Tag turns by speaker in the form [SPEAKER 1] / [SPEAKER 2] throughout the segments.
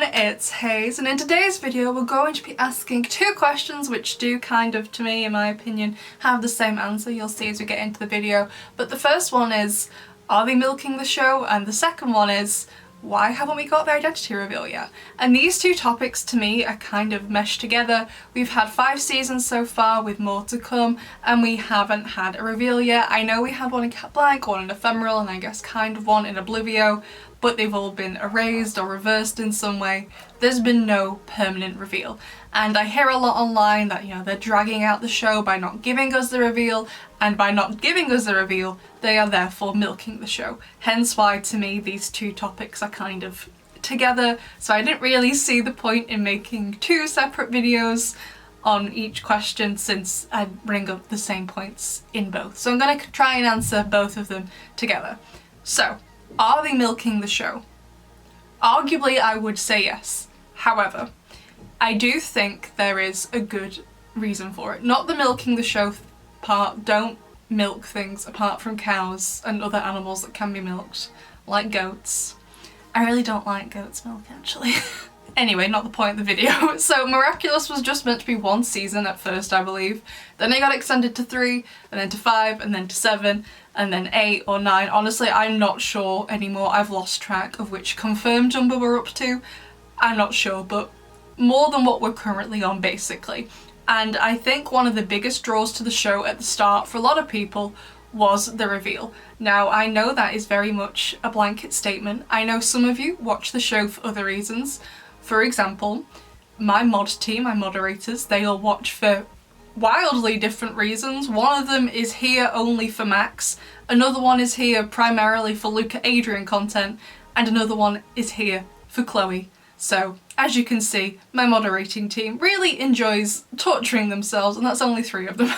[SPEAKER 1] everyone, it's Hayes, and in today's video we're going to be asking two questions which do kind of, to me, in my opinion, have the same answer. You'll see as we get into the video. But the first one is, are they milking the show? And the second one is, why haven't we got the identity reveal yet? And these two topics to me are kind of meshed together. We've had 5 seasons so far with more to come, and we haven't had a reveal yet. I know we had one in Cat Blank, one in Ephemeral, and I guess kind of one in Oblivio, but they've all been erased or reversed in some way. There's been no permanent reveal. And I hear a lot online that, you know, they're dragging out the show by not giving us the reveal, and by not giving us the reveal, they are therefore milking the show. Hence why, to me, these two topics are kind of together, so I didn't really see the point in making 2 separate videos on each question since I bring up the same points in both. So I'm going to try and answer both of them together. So, are they milking the show? Arguably, I would say yes. However, I do think there is a good reason for it. Not the milking the show part. Don't milk things apart from cows and other animals that can be milked, like goats. I really don't like goat's milk, actually. Anyway, not the point of the video. So Miraculous was just meant to be 1 season at first, I believe. Then it got extended to 3, and then to 5, and then to 7, and then 8 or 9. Honestly, I'm not sure anymore. I've lost track of which confirmed number we're up to. I'm not sure, but more than what we're currently on, basically. And I think one of the biggest draws to the show at the start for a lot of people was the reveal. Now, I know that is very much a blanket statement. I know some of you watch the show for other reasons. For example, my mod team, my moderators, they all watch for wildly different reasons. One of them is here only for Max, another one is here primarily for Luca Adrian content, and another one is here for Chloe. So, as you can see, my moderating team really enjoys torturing themselves, and that's only 3 of them.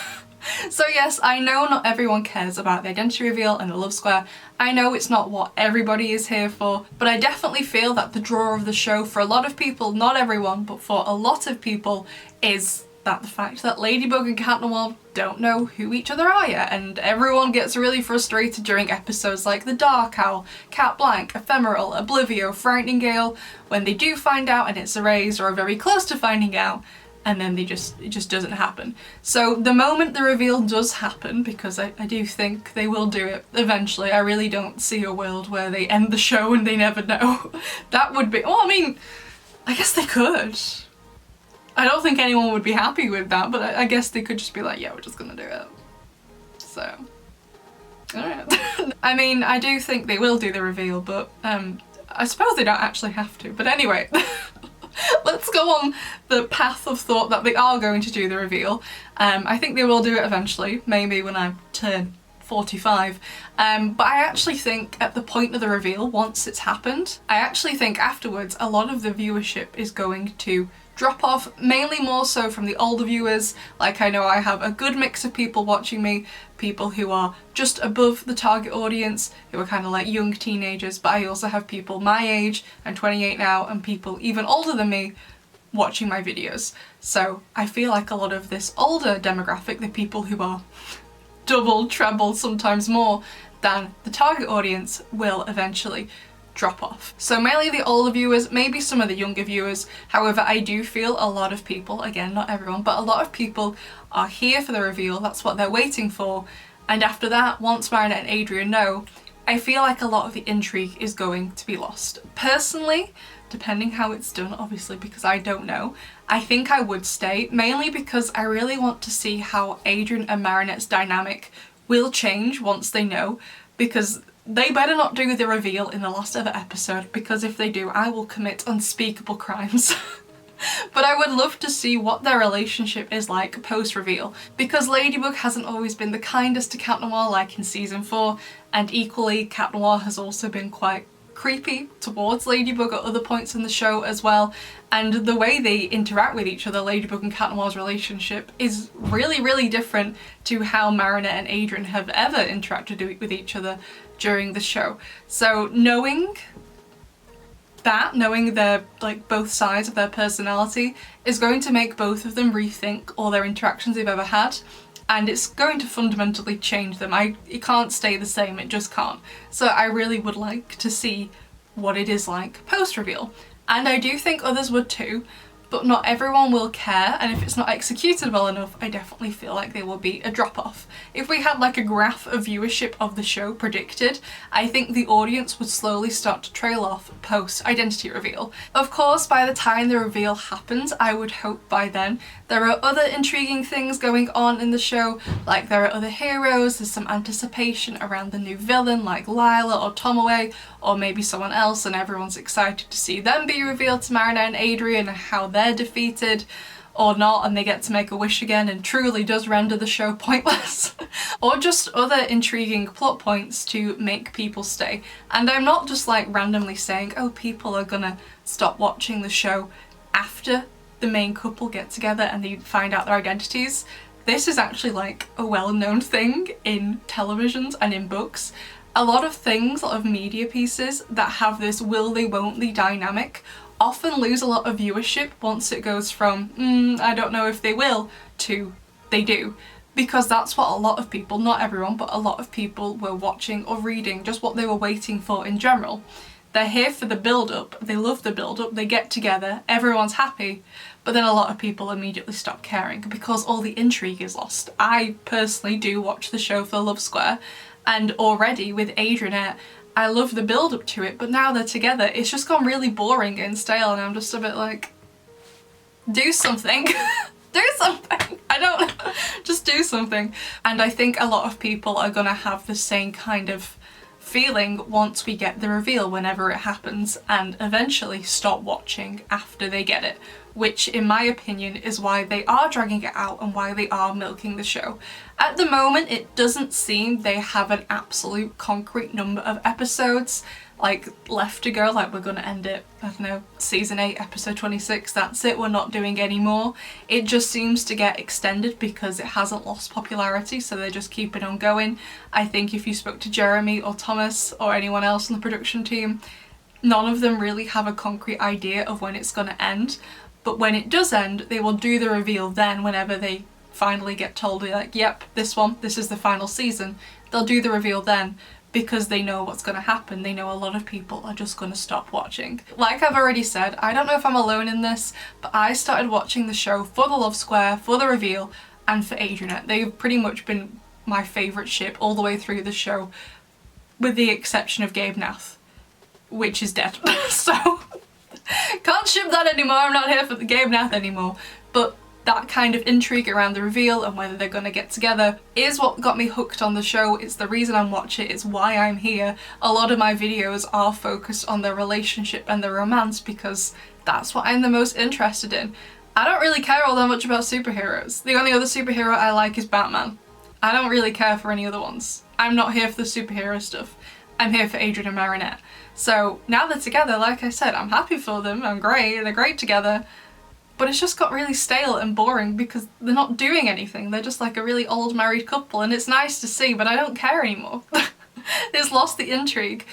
[SPEAKER 1] So yes, I know not everyone cares about the identity reveal and the love square. I know it's not what everybody is here for, but I definitely feel that the draw of the show for a lot of people, not everyone, but for a lot of people, is that the fact that Ladybug and Cat Noir don't know who each other are yet, and everyone gets really frustrated during episodes like The Dark Owl, Cat Blank, Ephemeral, Oblivio, Frightening Gale, when they do find out and it's erased or are very close to finding out, and then it just doesn't happen. So the moment the reveal does happen, because I do think they will do it eventually, I really don't see a world where they end the show and they never know. That would be, well, I mean, I guess they could. I don't think anyone would be happy with that, but I guess they could just be like, yeah, we're just gonna do it. So, alright. I mean, I do think they will do the reveal, but I suppose they don't actually have to. But anyway, let's go on the path of thought that they are going to do the reveal. I think they will do it eventually, maybe when I turn 45. But I actually think at the point of the reveal, once it's happened, I actually think afterwards a lot of the viewership is going to drop off, mainly more so from the older viewers. Like, I know I have a good mix of people watching me, people who are just above the target audience, who are kind of like young teenagers, but I also have people my age, I'm 28 now, and people even older than me watching my videos. So I feel like a lot of this older demographic, the people who are double, treble, sometimes more than the target audience, will eventually drop off. So mainly the older viewers, maybe some of the younger viewers. However, I do feel a lot of people, again, not everyone, but a lot of people are here for the reveal. That's what they're waiting for. And after that, once Marinette and Adrian know, I feel like a lot of the intrigue is going to be lost. Personally, depending how it's done, obviously, because I don't know, I think I would stay, mainly because I really want to see how Adrian and Marinette's dynamic will change once they know, because they better not do the reveal in the last ever episode, because if they do, I will commit unspeakable crimes. But I would love to see what their relationship is like post-reveal, because Ladybug hasn't always been the kindest to Cat Noir like in season 4, and equally Cat Noir has also been quite creepy towards Ladybug at other points in the show as well, and the way they interact with each other, Ladybug and Cat Noir's relationship, is really, really different to how Marinette and Adrian have ever interacted with each other during the show. So knowing that, knowing their, like, both sides of their personality, is going to make both of them rethink all their interactions they've ever had, and it's going to fundamentally change them. It can't stay the same, it just can't. So I really would like to see what it is like post-reveal. And I do think others would too, but not everyone will care, and if it's not executed well enough, I definitely feel like there will be a drop-off. If we had like a graph of viewership of the show predicted, I think the audience would slowly start to trail off post-identity reveal. Of course, by the time the reveal happens, I would hope by then there are other intriguing things going on in the show, like there are other heroes, there's some anticipation around the new villain like Lila or Tomoe, or maybe someone else, and everyone's excited to see them be revealed to Marina and Adrian and how they're defeated or not, and they get to make a wish again and truly does render the show pointless. Or just other intriguing plot points to make people stay. And I'm not just like randomly saying, oh, people are gonna stop watching the show after the main couple get together and they find out their identities. This is actually like a well-known thing in televisions and in books. A lot of things, a lot of media pieces that have this will they won't they dynamic often lose a lot of viewership once it goes from I don't know if they will to they do, because that's what a lot of people, not everyone, but a lot of people were watching or reading, just what they were waiting for in general. They're here for the build-up, they love the build-up, they get together, everyone's happy, but then a lot of people immediately stop caring because all the intrigue is lost. I personally do watch the show for the love square, and already with Adrianette, I love the build up to it, but now they're together, it's just gone really boring and stale, and I'm just a bit like, do something. Do something. I don't know. Just do something. And I think a lot of people are gonna have the same kind of feeling once we get the reveal, whenever it happens, and eventually stop watching after they get it, which in my opinion is why they are dragging it out and why they are milking the show. At the moment, it doesn't seem they have an absolute concrete number of episodes like left to go, like we're gonna end it, I don't know, season 8 episode 26, that's it, we're not doing any more. It just seems to get extended because it hasn't lost popularity, so they just keep it on going. I think if you spoke to Jeremy or Thomas or anyone else on the production team, none of them really have a concrete idea of when it's gonna end, but when it does end, they will do the reveal then whenever they finally get told, like, yep, this is the final season. They'll do the reveal then, because they know what's going to happen. They know a lot of people are just going to stop watching. Like I've already said, I don't know if I'm alone in this, but I started watching the show for the love square, for the reveal, and for Adrianette. They've pretty much been my favourite ship all the way through the show, with the exception of Gabe Nath, which is dead. So, can't ship that anymore, I'm not here for the Gabe Nath anymore. But that kind of intrigue around the reveal and whether they're gonna get together is what got me hooked on the show. It's the reason I'm watching it, it's why I'm here. A lot of my videos are focused on their relationship and their romance because that's what I'm the most interested in. I don't really care all that much about superheroes. The only other superhero I like is Batman. I don't really care for any other ones. I'm not here for the superhero stuff. I'm here for Adrian and Marinette. So now they're together, like I said, I'm happy for them, I'm great, they're great together. But it's just got really stale and boring because they're not doing anything. They're just like a really old married couple, and it's nice to see, but I don't care anymore. It's lost the intrigue.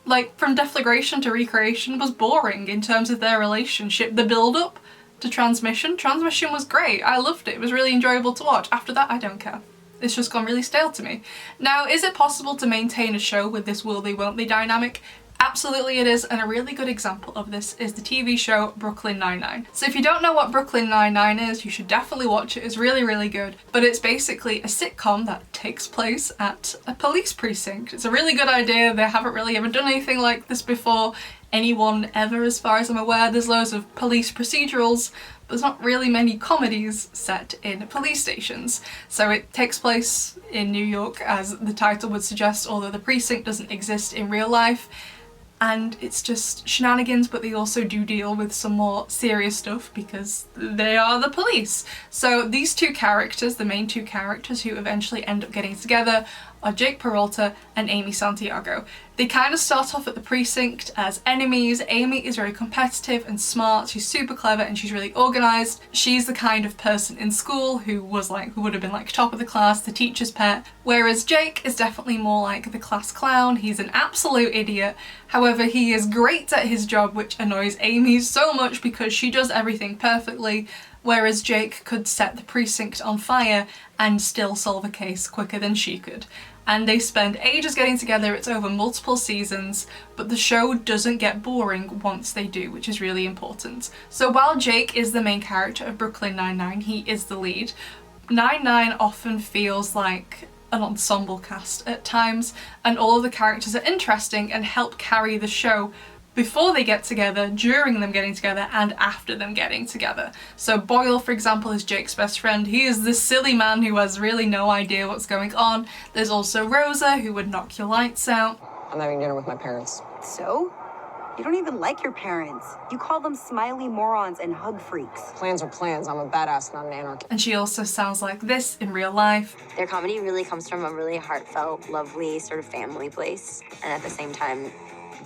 [SPEAKER 1] Like, from Deflagration to Recreation was boring in terms of their relationship. The build-up to Transmission was great. I loved it. It was really enjoyable to watch. After that, I don't care. It's just gone really stale to me. Now, is it possible to maintain a show with this will they won't they dynamic? Absolutely it is, and a really good example of this is the TV show Brooklyn Nine-Nine. So if you don't know what Brooklyn Nine-Nine is, you should definitely watch it. It's really, really good. But it's basically a sitcom that takes place at a police precinct. It's a really good idea. They haven't really ever done anything like this before. Anyone ever, as far as I'm aware. There's loads of police procedurals, but there's not really many comedies set in police stations. So it takes place in New York, as the title would suggest, although the precinct doesn't exist in real life. And it's just shenanigans, but they also do deal with some more serious stuff because they are the police. So these two characters, the main two characters who eventually end up getting together, are Jake Peralta and Amy Santiago. They kind of start off at the precinct as enemies. Amy is very competitive and smart, she's super clever and she's really organised. She's the kind of person in school who would have been like top of the class, the teacher's pet, whereas Jake is definitely more like the class clown. He's an absolute idiot. However, he is great at his job, which annoys Amy so much because she does everything perfectly, whereas Jake could set the precinct on fire and still solve a case quicker than she could. and they spend ages getting together. It's over multiple seasons, but the show doesn't get boring once they do, which is really important. So while Jake is the main character of Brooklyn Nine-Nine, he is the lead, Nine-Nine often feels like an ensemble cast at times, and all of the characters are interesting and help carry the show before they get together, during them getting together, and after them getting together. So Boyle, for example, is Jake's best friend. He is this silly man who has really no idea what's going on. There's also Rosa, who would knock your lights out.
[SPEAKER 2] I'm having dinner with my parents.
[SPEAKER 3] So? You don't even like your parents. You call them smiley morons and hug freaks.
[SPEAKER 2] Plans are plans. I'm a badass, not an anarchist.
[SPEAKER 1] And she also sounds like this in real life.
[SPEAKER 4] Their comedy really comes from a really heartfelt, lovely sort of family place, and at the same time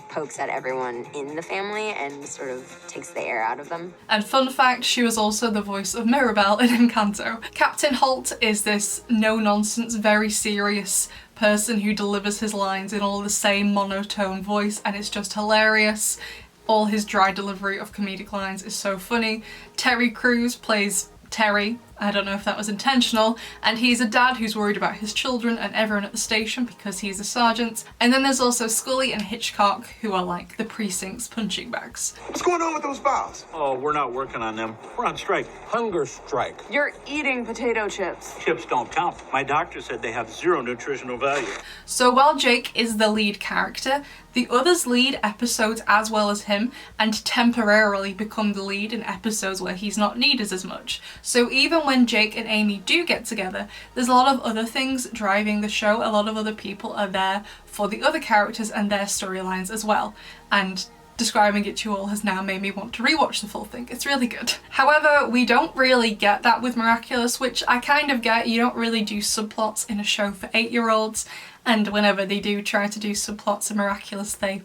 [SPEAKER 4] pokes at everyone in the family and sort of takes the air out of them.
[SPEAKER 1] And fun fact, she was also the voice of Mirabelle in Encanto. Captain Holt is this no-nonsense, very serious person who delivers his lines in all the same monotone voice, and it's just hilarious. All his dry delivery of comedic lines is so funny. Terry Crews plays Terry. I don't know if that was intentional, and he's a dad who's worried about his children and everyone at the station because he's a sergeant. And then there's also Scully and Hitchcock, who are like the precinct's punching bags.
[SPEAKER 5] What's going on with those files?
[SPEAKER 6] Oh, we're not working on them. We're on strike.
[SPEAKER 2] Hunger strike.
[SPEAKER 3] You're eating potato chips.
[SPEAKER 6] Chips don't count. My doctor said they have zero nutritional value.
[SPEAKER 1] So while Jake is the lead character, the others lead episodes as well as him, and temporarily become the lead in episodes where he's not needed as much. So even when Jake and Amy do get together, there's a lot of other things driving the show. A lot of other people are there for the other characters and their storylines as well. And describing it to you all has now made me want to rewatch the full thing. It's really good. However, we don't really get that with Miraculous, which I kind of get. You don't really do subplots in a show for 8-year-olds, and whenever they do try to do subplots in Miraculous, they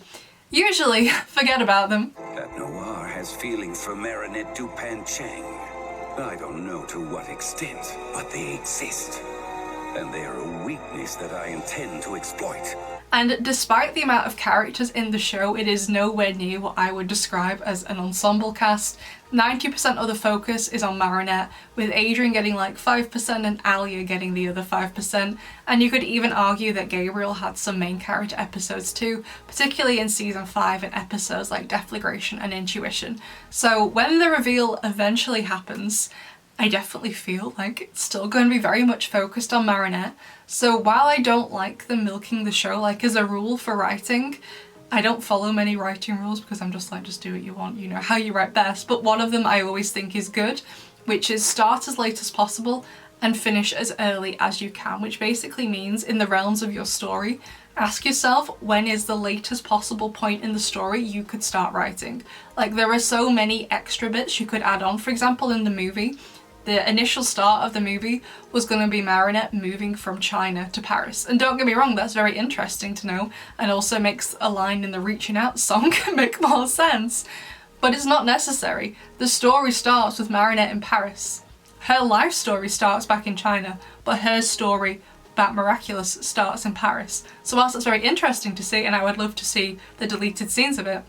[SPEAKER 1] usually forget about them.
[SPEAKER 7] That Noir has feelings for Marinette Dupan-Chang. I don't know to what extent, but they exist. And they're a weakness that I intend to exploit.
[SPEAKER 1] And despite the amount of characters in the show, it is nowhere near what I would describe as an ensemble cast. 90% of the focus is on Marinette, with Adrian getting like 5% and Alia getting the other 5%. And you could even argue that Gabriel had some main character episodes too, particularly in season 5 in episodes like Deflagration and Intuition. So when the reveal eventually happens, I definitely feel like it's still going to be very much focused on Marinette. So while I don't like them milking the show, like as a rule for writing, I don't follow many writing rules because I'm just like, just do what you want, you know how you write best. But one of them I always think is good, which is start as late as possible and finish as early as you can, which basically means in the realms of your story, ask yourself when is the latest possible point in the story you could start writing. Like there are so many extra bits you could add on. For example, in the movie, the initial start of the movie was going to be Marinette moving from China to Paris. And don't get me wrong, that's very interesting to know, and also makes a line in the Reaching Out song make more sense. But it's not necessary. The story starts with Marinette in Paris. Her life story starts back in China, but her story about Miraculous starts in Paris. So whilst it's very interesting to see, and I would love to see the deleted scenes of it,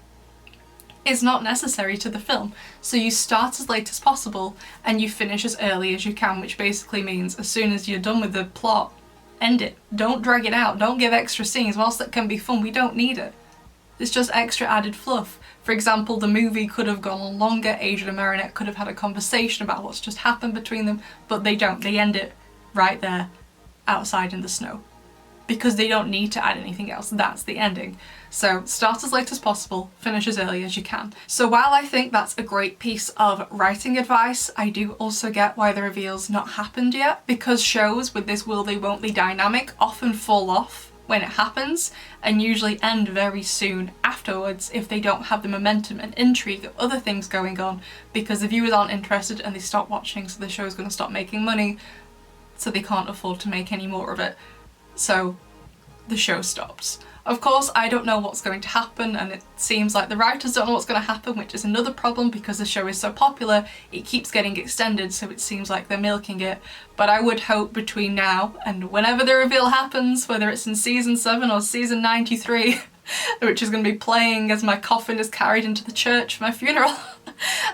[SPEAKER 1] is not necessary to the film. So you start as late as possible and you finish as early as you can, which basically means as soon as you're done with the plot, end it. Don't drag it out. Don't give extra scenes. Whilst that can be fun, we don't need it. It's just extra added fluff. For example, the movie could have gone on longer. Adrian and Marinette could have had a conversation about what's just happened between them, but they don't. They end it right there outside in the snow, because they don't need to add anything else. That's the ending. So start as late as possible, finish as early as you can. So while I think that's a great piece of writing advice, I do also get why the reveal's not happened yet, because shows with this will they won't they dynamic often fall off when it happens and usually end very soon afterwards if they don't have the momentum and intrigue of other things going on, because the viewers aren't interested and they stop watching, so the show's going to stop making money, so they can't afford to make any more of it. So the show stops. Of course, I don't know what's going to happen, and it seems like the writers don't know what's going to happen, which is another problem because the show is so popular, it keeps getting extended, so it seems like they're milking it. But I would hope between now and whenever the reveal happens, whether it's in season 7 or season 93, which is going to be playing as my coffin is carried into the church for my funeral,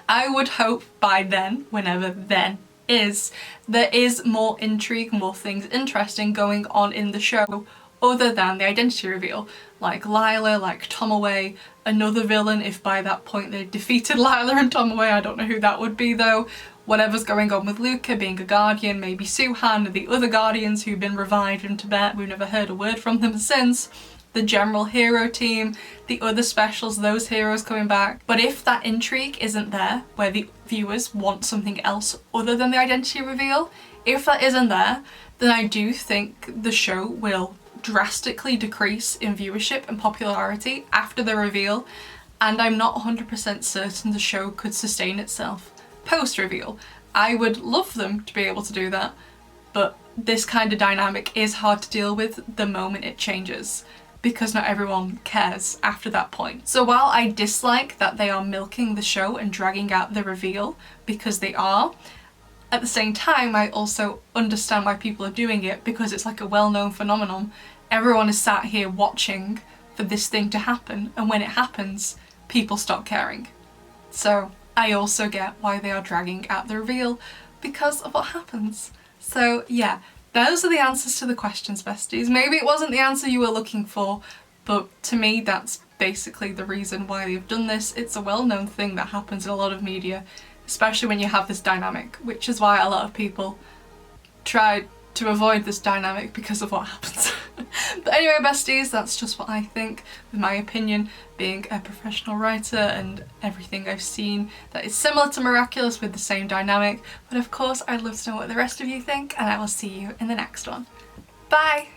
[SPEAKER 1] I would hope by then, whenever then is, there is more intrigue, more things interesting going on in the show other than the identity reveal, like Lila, like Tomaway, another villain if by that point they defeated Lila and Tomaway. I don't know who that would be though. Whatever's going on with Luca being a guardian, maybe Suhan, the other guardians who've been revived in Tibet, we've never heard a word from them since. The general hero team, the other specials, those heroes coming back. But if that intrigue isn't there, where the viewers want something else other than the identity reveal, if that isn't there, then I do think the show will drastically decrease in viewership and popularity after the reveal, and I'm not 100% certain the show could sustain itself post-reveal. I would love them to be able to do that, but this kind of dynamic is hard to deal with the moment it changes, because not everyone cares after that point. So while I dislike that they are milking the show and dragging out the reveal, because they are, at the same time I also understand why people are doing it, because it's like a well-known phenomenon. Everyone is sat here watching for this thing to happen, and when it happens, people stop caring. So I also get why they are dragging out the reveal, because of what happens. So yeah, those are the answers to the questions, besties. Maybe it wasn't the answer you were looking for, but to me that's basically the reason why they've done this. It's a well-known thing that happens in a lot of media, especially when you have this dynamic, which is why a lot of people try to avoid this dynamic because of what happens. But anyway, besties, that's just what I think, with my opinion, being a professional writer and everything I've seen that is similar to Miraculous with the same dynamic. But of course, I'd love to know what the rest of you think, and I will see you in the next one. Bye!